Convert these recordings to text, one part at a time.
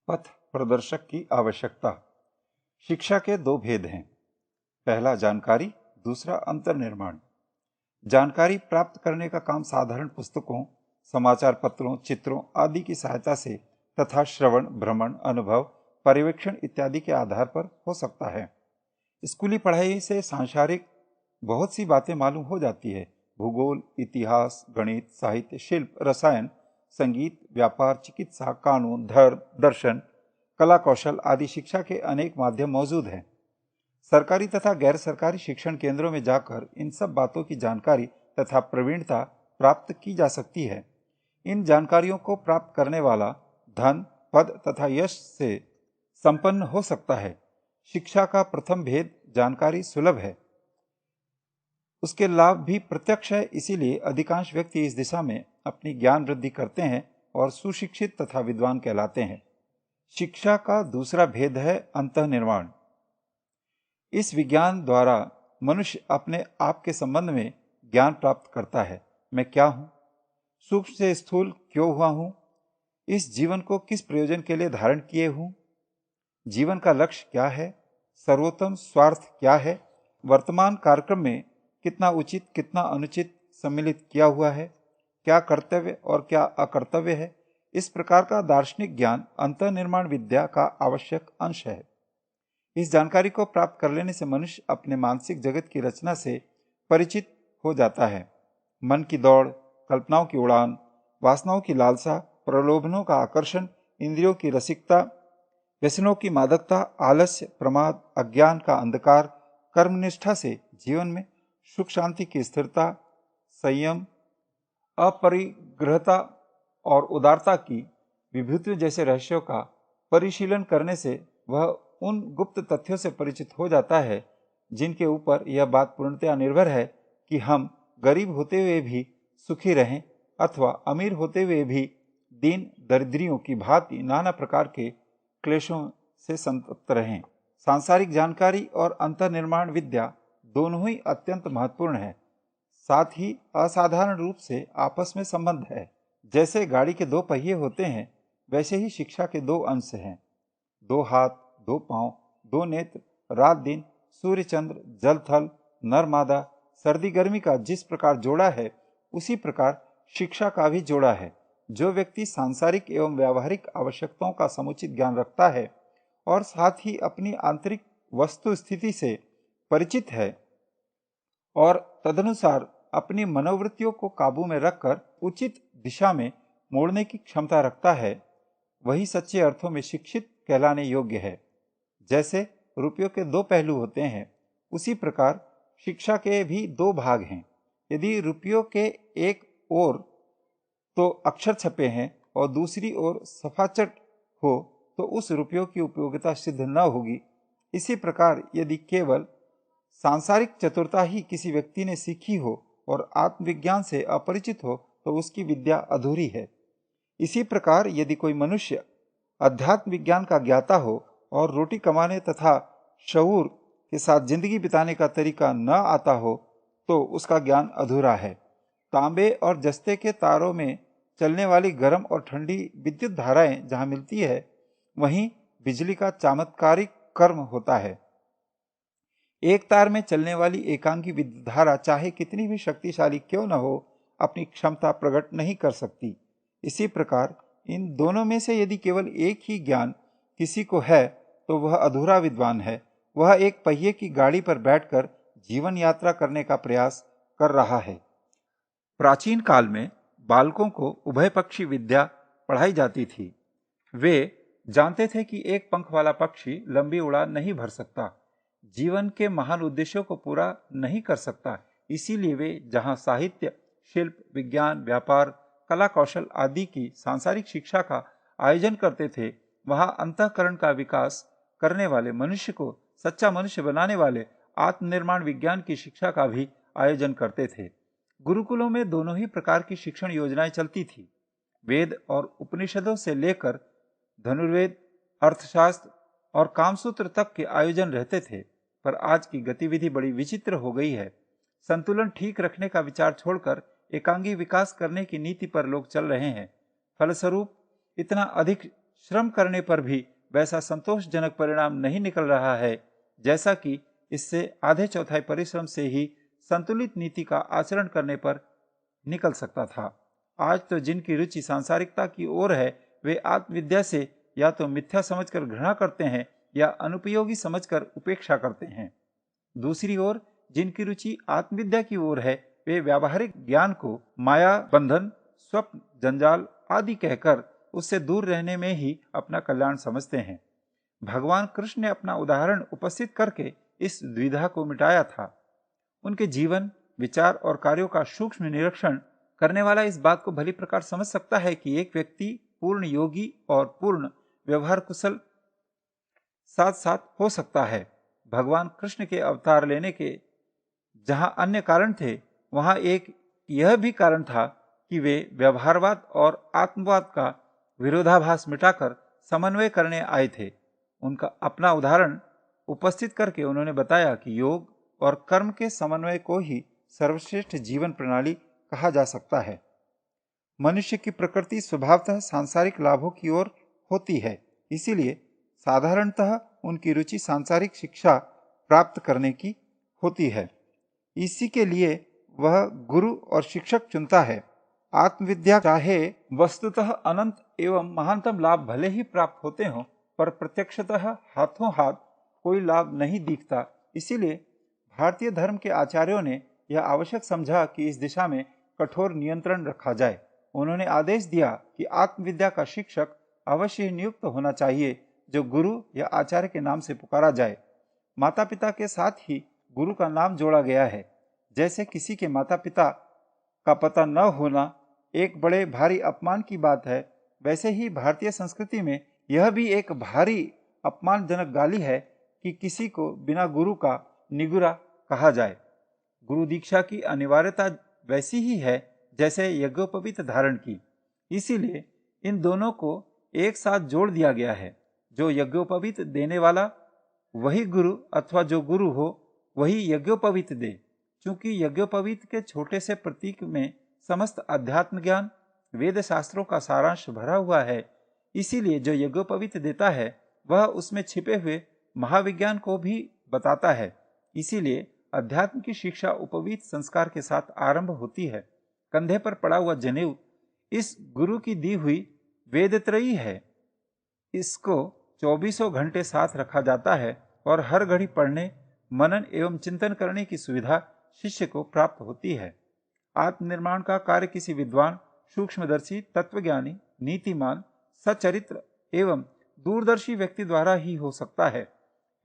पथ प्रदर्शक की आवश्यकता। शिक्षा के दो भेद हैं। पहला जानकारी, दूसरा अंतर्निर्माण। जानकारी प्राप्त करने का काम साधारण पुस्तकों, समाचार पत्रों, चित्रों आदि की सहायता से तथा श्रवण, भ्रमण, अनुभव, पर्यवेक्षण इत्यादि के आधार पर हो सकता है। स्कूली पढ़ाई से सांसारिक बहुत सी बातें मालूम हो जाती है। भूगोल, इतिहास, गणित, साहित्य, शिल्प, रसायन, संगीत, व्यापार, चिकित्सा, कानून, धर्म, दर्शन, कला कौशल आदि शिक्षा के अनेक माध्यम मौजूद हैं। सरकारी तथा गैर सरकारी शिक्षण केंद्रों में जाकर इन सब बातों की जानकारी तथा प्रवीणता प्राप्त की जा सकती है। इन जानकारियों को प्राप्त करने वाला धन, पद तथा यश से संपन्न हो सकता है। शिक्षा का प्रथम भेद जानकारी सुलभ है, उसके लाभ भी प्रत्यक्ष है। इसीलिए अधिकांश व्यक्ति इस दिशा में अपनी ज्ञान वृद्धि करते हैं और सुशिक्षित तथा विद्वान कहलाते हैं। शिक्षा का दूसरा भेद है अंतःनिर्माण। इस विज्ञान द्वारा मनुष्य अपने आप के संबंध में ज्ञान प्राप्त करता है। मैं क्या हूँ, सूक्ष्म से स्थूल क्यों हुआ हूँ, इस जीवन को किस प्रयोजन के लिए धारण किए हूँ, जीवन का लक्ष्य क्या है, सर्वोत्तम स्वार्थ क्या है, वर्तमान कार्यक्रम में कितना उचित कितना अनुचित सम्मिलित किया हुआ है, क्या कर्तव्य और क्या अकर्तव्य है। इस प्रकार का दार्शनिक ज्ञान अंतःनिर्माण विद्या का आवश्यक अंश है। इस जानकारी को प्राप्त कर लेने से मनुष्य अपने मानसिक जगत की रचना से परिचित हो जाता है। मन की दौड़, कल्पनाओं की उड़ान, वासनाओं की लालसा, प्रलोभनों का आकर्षण, इंद्रियों की रसिकता, व्यसनों की मादकता, आलस्य, प्रमाद, अज्ञान का अंधकार, कर्मनिष्ठा से जीवन में सुख शांति की स्थिरता, संयम, अपरिग्रहता और उदारता की विभूतियों जैसे रहस्यों का परिशीलन करने से वह उन गुप्त तथ्यों से परिचित हो जाता है जिनके ऊपर यह बात पूर्णतया निर्भर है कि हम गरीब होते हुए भी सुखी रहें अथवा अमीर होते हुए भी दीन दरिद्रियों की भांति नाना प्रकार के क्लेशों से संतप्त रहें। सांसारिक जानकारी और अंतर्निर्माण विद्या दोनों ही अत्यंत महत्वपूर्ण है, साथ ही असाधारण रूप से आपस में संबंध है। जैसे गाड़ी के दो पहिए होते हैं, वैसे ही शिक्षा के दो अंश हैं। दो हाथ, दो पांव, दो नेत्र, रात दिन, सूर्य चंद्र, जल थल, नर मादा, सर्दी गर्मी का जिस प्रकार जोड़ा है, उसी प्रकार शिक्षा का भी जोड़ा है। जो व्यक्ति सांसारिक एवं व्यावहारिक आवश्यकताओं का समुचित ज्ञान रखता है और साथ ही अपनी आंतरिक वस्तु स्थिति से परिचित है और तदनुसार अपनी मनोवृत्तियों को काबू में रखकर उचित दिशा में मोड़ने की क्षमता रखता है, वही सच्चे अर्थों में शिक्षित कहलाने योग्य है। जैसे रुपयों के दो पहलू होते हैं, उसी प्रकार शिक्षा के भी दो भाग हैं। यदि रुपयों के एक ओर तो अक्षर छपे हैं और दूसरी ओर सफाचट हो तो उस रुपयों की उपयोगिता सिद्ध न होगी। इसी प्रकार यदि केवल सांसारिक चतुरता ही किसी व्यक्ति ने सीखी हो और आत्मविज्ञान से अपरिचित हो तो उसकी विद्या अधूरी है। इसी प्रकार यदि कोई मनुष्य अध्यात्म विज्ञान का ज्ञाता हो और रोटी कमाने तथा शऊर के साथ जिंदगी बिताने का तरीका न आता हो तो उसका ज्ञान अधूरा है। तांबे और जस्ते के तारों में चलने वाली गर्म और ठंडी विद्युत धाराएं जहां मिलती है, वहीं बिजली का चमत्कारिक कर्म होता है। एक तार में चलने वाली एकांकी विद्युत धारा चाहे कितनी भी शक्तिशाली क्यों न हो, अपनी क्षमता प्रकट नहीं कर सकती। इसी प्रकार इन दोनों में से यदि केवल एक ही ज्ञान किसी को है तो वह अधूरा विद्वान है। वह एक पहिए की गाड़ी पर बैठकर जीवन यात्रा करने का प्रयास कर रहा है। प्राचीन काल में बालकों को उभयपक्षी विद्या पढ़ाई जाती थी। वे जानते थे कि एक पंख वाला पक्षी लंबी उड़ान नहीं भर सकता, जीवन के महान उद्देश्यों को पूरा नहीं कर सकता। इसीलिए वे जहां साहित्य, शिल्प, विज्ञान, व्यापार, कला कौशल आदि की सांसारिक शिक्षा का आयोजन करते थे, वहां अंतःकरण का विकास करने वाले, मनुष्य को सच्चा मनुष्य बनाने वाले आत्मनिर्माण विज्ञान की शिक्षा का भी आयोजन करते थे। गुरुकुलों में दोनों ही प्रकार की शिक्षण योजनाएं चलती थी। वेद और उपनिषदों से लेकर धनुर्वेद, अर्थशास्त्र और कामसूत्र तक के आयोजन रहते थे। पर आज की गतिविधि बड़ी विचित्र हो गई है। संतुलन ठीक रखने का विचार छोड़कर एकांगी विकास करने की नीति पर लोग चल रहे हैं। फलस्वरूप इतना अधिक श्रम करने पर भी वैसा संतोषजनक परिणाम नहीं निकल रहा है जैसा कि इससे आधे चौथाई परिश्रम से ही संतुलित नीति का आचरण करने पर निकल सकता था। आज तो जिनकी रुचि सांसारिकता की ओर है वे आत्मविद्या से या तो मिथ्या समझकर घृणा करते हैं या अनुपयोगी समझकर उपेक्षा करते हैं। दूसरी ओर जिनकी रुचि आत्मविद्या की ओर है वे व्यावहारिक ज्ञान को माया, बंधन, स्वप्न, जंजाल आदि कहकर उससे दूर रहने में ही अपना कल्याण समझते हैं। भगवान कृष्ण ने अपना उदाहरण उपस्थित करके इस द्विधा को मिटाया था। उनके जीवन, विचार और कार्यों का सूक्ष्म निरीक्षण करने वाला इस बात को भली प्रकार समझ सकता है कि एक व्यक्ति पूर्ण योगी और पूर्ण व्यवहार कुशल साथ साथ हो सकता है। भगवान कृष्ण के अवतार लेने के जहां अन्य कारण थे, वहां एक यह भी कारण था कि वे व्यवहारवाद और आत्मवाद का विरोधाभास मिटाकर समन्वय करने आए थे। उनका अपना उदाहरण उपस्थित करके उन्होंने बताया कि योग और कर्म के समन्वय को ही सर्वश्रेष्ठ जीवन प्रणाली कहा जा सकता है। मनुष्य की प्रकृति स्वभावतः सांसारिक लाभों की ओर होती है, इसीलिए साधारणतः उनकी रुचि सांसारिक शिक्षा प्राप्त करने की होती है। इसी के लिए वह गुरु और शिक्षक चुनता है। आत्मविद्या चाहे वस्तुतः अनंत एवं महानतम लाभ भले ही प्राप्त होते हों, पर प्रत्यक्षतः हाथों हाथ कोई लाभ नहीं दिखता। इसीलिए भारतीय धर्म के आचार्यों ने यह आवश्यक समझा कि इस दिशा में कठोर नियंत्रण रखा जाए। उन्होंने आदेश दिया कि आत्मविद्या का शिक्षक अवश्य ही नियुक्त होना चाहिए, जो गुरु या आचार्य के नाम से पुकारा जाए। माता पिता के साथ ही गुरु का नाम जोड़ा गया है। जैसे किसी के माता पिता का पता न होना एक बड़े भारी अपमान की बात है, वैसे ही भारतीय संस्कृति में यह भी एक भारी अपमानजनक गाली है कि किसी को बिना गुरु का निगुरा कहा जाए। गुरु दीक्षा की अनिवार्यता वैसी ही है जैसे यज्ञोपवीत धारण की। इसीलिए इन दोनों को एक साथ जोड़ दिया गया है। जो यज्ञोपवीत देने वाला वही गुरु अथवा जो गुरु हो वही यज्ञोपवीत दे। चूंकि यज्ञोपवीत के छोटे से प्रतीक में समस्त अध्यात्म ज्ञान, वेद शास्त्रों का सारांश भरा हुआ है, इसीलिए जो यज्ञोपवीत देता है वह उसमें छिपे हुए महाविज्ञान को भी बताता है। इसीलिए अध्यात्म की शिक्षा उपवीत संस्कार के साथ आरंभ होती है। कंधे पर पड़ा हुआ जनेऊ इस गुरु की दी हुई वेदत्रयी है। इसको 24 घंटे साथ रखा जाता है और हर घड़ी पढ़ने, मनन एवं चिंतन करने की सुविधा शिष्य को प्राप्त होती है। आत्मनिर्माण का कार्य किसी विद्वान, सूक्ष्मदर्शी, तत्वज्ञानी, नीतिमान, सच्चरित्र एवं दूरदर्शी व्यक्ति द्वारा ही हो सकता है।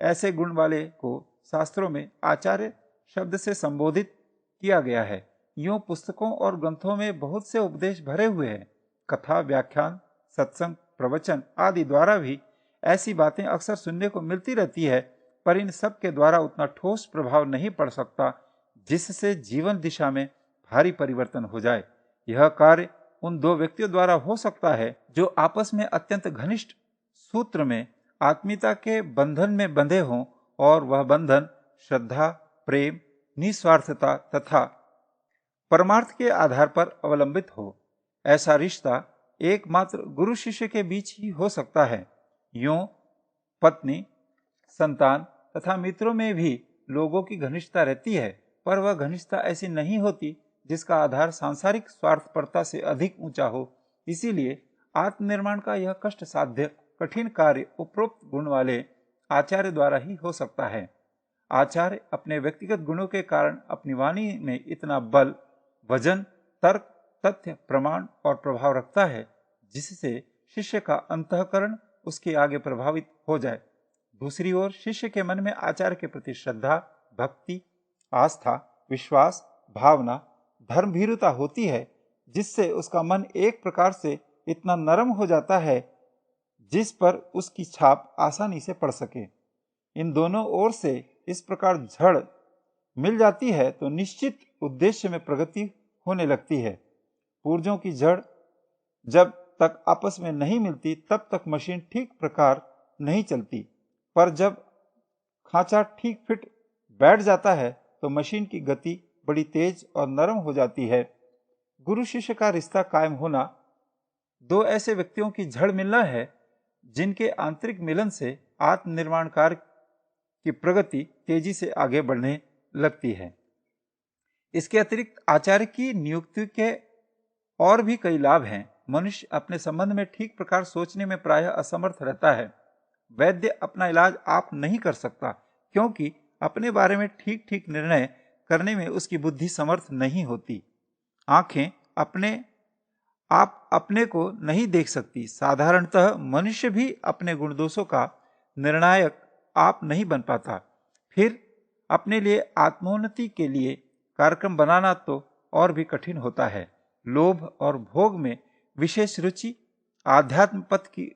ऐसे गुण वाले को शास्त्रों में आचार्य शब्द से संबोधित किया गया है। यूं पुस्तकों और ग्रंथों में बहुत से उपदेश भरे हुए हैं। कथा, व्याख्यान, सत्संग, प्रवचन आदि द्वारा भी ऐसी बातें अक्सर सुनने को मिलती रहती है, पर इन सब के द्वारा उतना ठोस प्रभाव नहीं पड़ सकता जिससे जीवन दिशा में भारी परिवर्तन हो जाए। यह कार्य उन दो व्यक्तियों द्वारा हो सकता है जो आपस में अत्यंत घनिष्ठ सूत्र में आत्मीयता के बंधन में बंधे हों और वह बंधन श्रद्धा, प्रेम, निस्वार्थता तथा परमार्थ के आधार पर अवलंबित हो। ऐसा रिश्ता एकमात्र गुरु शिष्य के बीच ही हो सकता है। यूं पत्नी, संतान तथा मित्रों में भी लोगों की घनिष्ठता रहती है, पर वह घनिष्ठता ऐसी नहीं होती जिसका आधार सांसारिक स्वार्थपरता से अधिक ऊंचा हो। इसीलिए आत्मनिर्माण का यह कष्ट साध्य कठिन कार्य उपरोक्त गुण वाले आचार्य द्वारा ही हो सकता है। आचार्य अपने व्यक्तिगत गुणों के कारण अपनी वाणी में इतना बल, वजन, तर्क, तथ्य, प्रमाण और प्रभाव रखता है जिससे शिष्य का अंतःकरण उसके आगे प्रभावित हो जाए। दूसरी ओर शिष्य के मन में आचार्य के प्रति श्रद्धा, भक्ति, आस्था, विश्वास, भावना, धर्मभीरुता होती है, जिससे उसका मन एक प्रकार से इतना नरम हो जाता है जिस पर उसकी छाप आसानी से पड़ सके। इन दोनों ओर से इस प्रकार झड़ मिल जाती है तो निश्चित उद्देश्य में प्रगति होने लगती है। पुर्जों की जड़ जब तक आपस में नहीं मिलती तब तक मशीन ठीक प्रकार नहीं चलती, पर जब खांचा ठीक फिट बैठ जाता है तो मशीन की गति बड़ी तेज और नरम हो जाती है। गुरु शिष्य का रिश्ता कायम होना दो ऐसे व्यक्तियों की जड़ मिलना है जिनके आंतरिक मिलन से आत्मनिर्माण कार्य की प्रगति तेजी से आगे बढ़ने लगती है। इसके अतिरिक्त आचार्य की नियुक्ति के और भी कई लाभ हैं। मनुष्य अपने संबंध में ठीक प्रकार सोचने में प्रायः असमर्थ रहता है। वैद्य अपना इलाज आप नहीं कर सकता, क्योंकि अपने बारे में ठीक ठीक निर्णय करने में उसकी बुद्धि समर्थ नहीं होती। आंखें अपने को नहीं देख सकती। साधारणतः मनुष्य भी अपने गुण दोषों का निर्णायक आप नहीं बन पाता। फिर अपने लिए आत्मोन्नति के लिए कार्यक्रम बनाना तो और भी कठिन होता है। लोभ और भोग में विशेष रुचि, आध्यात्म पथ की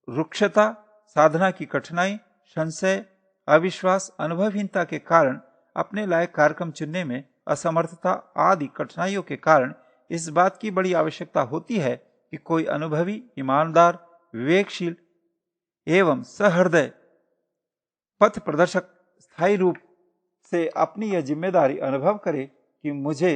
रुक्षता, साधना की कठिनाई, संशय, अविश्वास, अनुभवहीनता के कारण अपने लायक कार्यक्रम चुनने में असमर्थता आदि कठिनाइयों के कारण इस बात की बड़ी आवश्यकता होती है कि कोई अनुभवी, ईमानदार, विवेकशील एवं सहृदय पथ प्रदर्शक स्थायी रूप से अपनी यह जिम्मेदारी अनुभव करे कि मुझे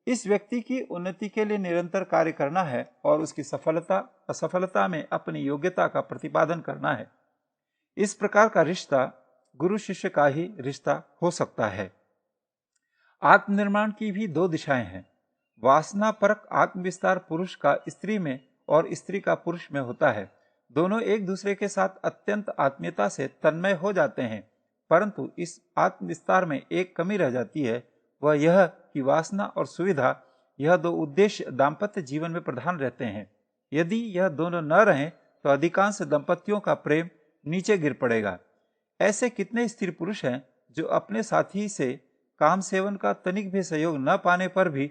इस व्यक्ति की उन्नति के लिए निरंतर कार्य करना है और उसकी सफलता असफलता में अपनी योग्यता का प्रतिपादन करना है। इस प्रकार का रिश्ता गुरु शिष्य का ही रिश्ता हो सकता है। आत्मनिर्माण की भी दो दिशाएं हैं। वासना परक आत्मविस्तार पुरुष का स्त्री में और स्त्री का पुरुष में होता है। दोनों एक दूसरे के साथ अत्यंत आत्मीयता से तन्मय हो जाते हैं, परंतु इस आत्मविस्तार में एक कमी रह जाती है, वह यह कि वासना और सुविधा, यह दो उद्देश्य दाम्पत्य जीवन में प्रधान रहते हैं। यदि यह दोनों न रहें तो अधिकांश दंपतियों का प्रेम नीचे गिर पड़ेगा। ऐसे कितने स्त्री पुरुष हैं जो अपने साथी से काम सेवन का तनिक भी सहयोग न पाने पर भी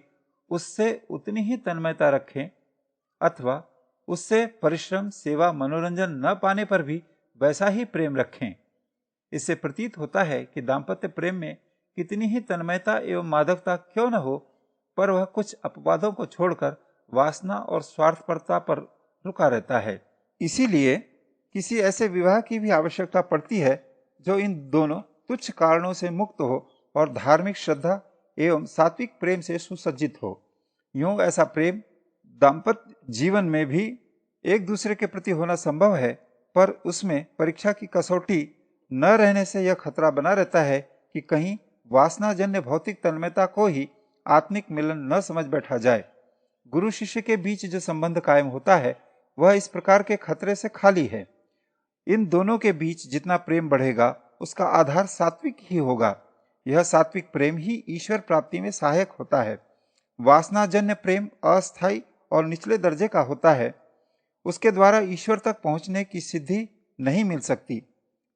उससे उतनी ही तन्मयता रखें, अथवा उससे परिश्रम, सेवा, मनोरंजन न पाने पर भी वैसा ही प्रेम रखें। इससे प्रतीत होता है कि दाम्पत्य प्रेम में कितनी ही तन्मयता एवं मादकता क्यों न हो, पर वह कुछ अपवादों को छोड़कर वासना और स्वार्थपरता पर रुका रहता है। इसीलिए किसी ऐसे विवाह की भी आवश्यकता पड़ती है जो इन दोनों तुच्छ कारणों से मुक्त हो और धार्मिक श्रद्धा एवं सात्विक प्रेम से सुसज्जित हो। यूं ऐसा प्रेम दाम्पत्य जीवन में भी एक दूसरे के प्रति होना संभव है, पर उसमें परीक्षा की कसौटी न रहने से यह खतरा बना रहता है कि कहीं वासनाजन्य भौतिक तन्मयता को ही आत्मिक मिलन न समझ बैठा जाए। गुरु शिष्य के बीच जो संबंध कायम होता है वह इस प्रकार के खतरे से खाली है। इन दोनों के बीच जितना प्रेम बढ़ेगा उसका आधार सात्विक ही होगा। यह सात्विक प्रेम ही ईश्वर प्राप्ति में सहायक होता है। वासनाजन्य प्रेम अस्थायी और निचले दर्जे का होता है। उसके द्वारा ईश्वर तक पहुंचने की सिद्धि नहीं मिल सकती।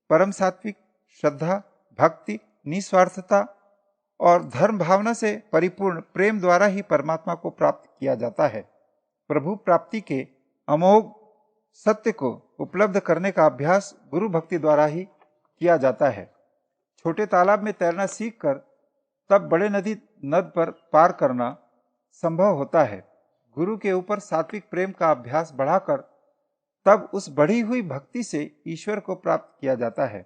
परम सात्विक श्रद्धा, भक्ति, निस्वार्थता और धर्म भावना से परिपूर्ण प्रेम द्वारा ही परमात्मा को प्राप्त किया जाता है। प्रभु प्राप्ति के अमोघ सत्य को उपलब्ध करने का अभ्यास गुरु भक्ति द्वारा ही किया जाता है। छोटे तालाब में तैरना सीखकर तब बड़े नद पर पार करना संभव होता है। गुरु के ऊपर सात्विक प्रेम का अभ्यास बढ़ाकर तब उस बढ़ी हुई भक्ति से ईश्वर को प्राप्त किया जाता है।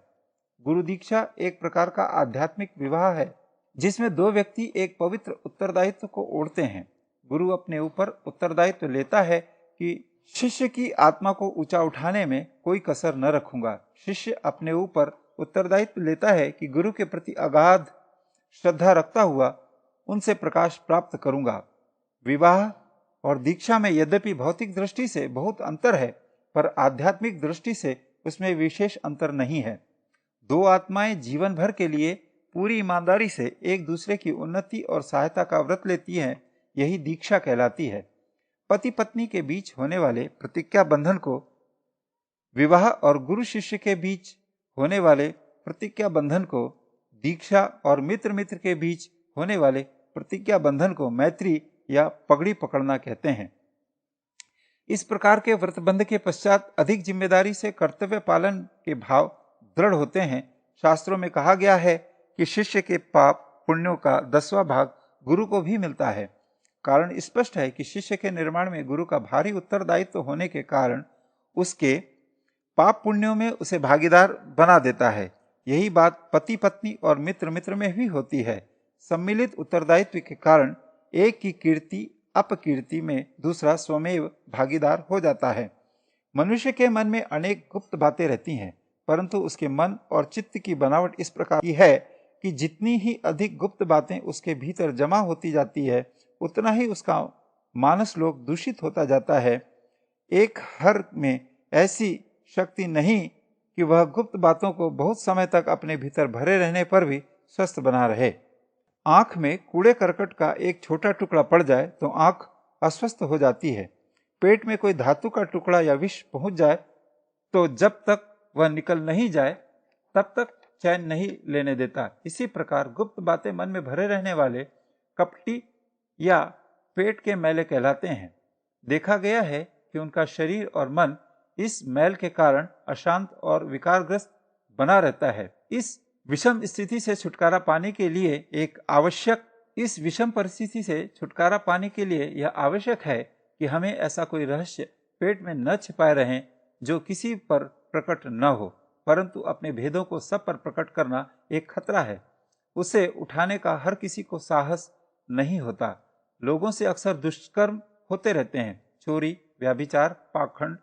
गुरु दीक्षा एक प्रकार का आध्यात्मिक विवाह है, जिसमें दो व्यक्ति एक पवित्र उत्तरदायित्व को ओढ़ते हैं। गुरु अपने ऊपर उत्तरदायित्व लेता है कि शिष्य की आत्मा को ऊंचा उठाने में कोई कसर न रखूंगा। शिष्य अपने ऊपर उत्तरदायित्व लेता है कि गुरु के प्रति अगाध श्रद्धा रखता हुआ उनसे प्रकाश प्राप्त करूंगा। विवाह और दीक्षा में यद्यपि भौतिक दृष्टि से बहुत अंतर है, पर आध्यात्मिक दृष्टि से उसमें विशेष अंतर नहीं है। दो आत्माएं जीवन भर के लिए पूरी ईमानदारी से एक दूसरे की उन्नति और सहायता का व्रत लेती हैं, यही दीक्षा कहलाती है। पति पत्नी के बीच होने वाले प्रतिज्ञा बंधन को विवाह और गुरु शिष्य के बीच होने वाले प्रतिज्ञा बंधन को दीक्षा और मित्र मित्र के बीच होने वाले प्रतिज्ञा बंधन को मैत्री या पगड़ी पकड़ना कहते हैं। इस प्रकार के व्रतबंध के पश्चात अधिक जिम्मेदारी से कर्तव्य पालन के भाव दृढ़ होते हैं। शास्त्रों में कहा गया है कि शिष्य के पाप पुण्यों का 10वां भाग गुरु को भी मिलता है। कारण स्पष्ट है कि शिष्य के निर्माण में गुरु का भारी उत्तरदायित्व होने के कारण उसके पाप पुण्यों में उसे भागीदार बना देता है। यही बात पति पत्नी और मित्र मित्र में भी होती है। सम्मिलित उत्तरदायित्व के कारण एक की कीर्ति अपकीर्ति में दूसरा स्वमेव भागीदार हो जाता है। मनुष्य के मन में अनेक गुप्त बातें रहती हैं, परंतु उसके मन और चित्त की बनावट इस प्रकार की है कि जितनी ही अधिक गुप्त बातें उसके भीतर जमा होती जाती है, उतना ही उसका मानस लोक दूषित होता जाता है। एक हर में ऐसी शक्ति नहीं कि वह गुप्त बातों को बहुत समय तक अपने भीतर भरे रहने पर भी स्वस्थ बना रहे। आंख में कूड़े करकट का एक छोटा टुकड़ा पड़ जाए तो आंख अस्वस्थ हो जाती है। पेट में कोई धातु का टुकड़ा या विष पहुंच जाए तो जब तक वह निकल नहीं जाए तब तक चैन नहीं लेने देता। इसी प्रकार गुप्त बातें मन में भरे रहने वाले कपटी या पेट के मैले कहलाते हैं। देखा गया है कि उनका शरीर और मन इस मैल के कारण अशांत और विकारग्रस्त बना रहता है। इस विषम स्थिति से छुटकारा पाने के लिए यह आवश्यक है कि हमें ऐसा कोई रहस्य पेट में न छिपाए रहें जो किसी पर प्रकट न हो, परंतु अपने भेदों को सब पर प्रकट करना एक खतरा है। उसे उठाने का हर किसी को साहस नहीं होता। लोगों से अक्सर दुष्कर्म होते रहते हैं। चोरी, व्याभिचार, पाखंड,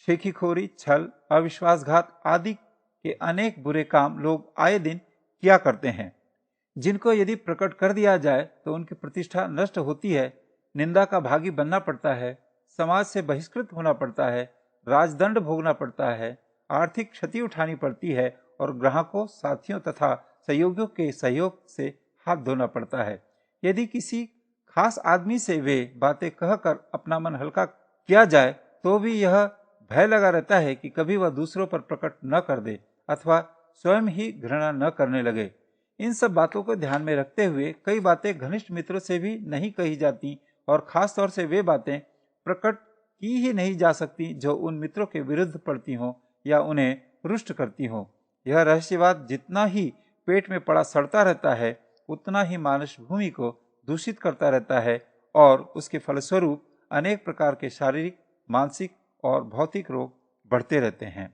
शेखीखोरी, छल, अविश्वासघात आदि के अनेक बुरे काम लोग आए दिन किया करते हैं, जिनको यदि प्रकट कर दिया जाए तो उनकी प्रतिष्ठा नष्ट होती है, निंदा का भागी बनना पड़ता है, समाज से बहिष्कृत होना पड़ता है, राजदंड भोगना पड़ता है, आर्थिक क्षति उठानी पड़ती है और ग्राहकों, साथियों तथा सहयोगियों के सहयोग से हाथ धोना पड़ता है। यदि किसी खास आदमी से वे बातें कहकर अपना मन हल्का किया जाए तो भी यह भय लगा रहता है कि कभी वह दूसरों पर प्रकट न कर दे अथवा स्वयं ही घृणा न करने लगे। इन सब बातों को ध्यान में रखते हुए कई बातें घनिष्ठ मित्रों से भी नहीं कही जाती और खास तौर से वे बातें प्रकट की ही नहीं जा सकती जो उन मित्रों के विरुद्ध पड़ती हों या उन्हें रुष्ट करती हों। यह रहस्यवाद जितना ही पेट में पड़ा सड़ता रहता है, उतना ही मानस भूमि को दूषित करता रहता है और उसके फलस्वरूप अनेक प्रकार के शारीरिक, मानसिक और भौतिक रोग बढ़ते रहते हैं।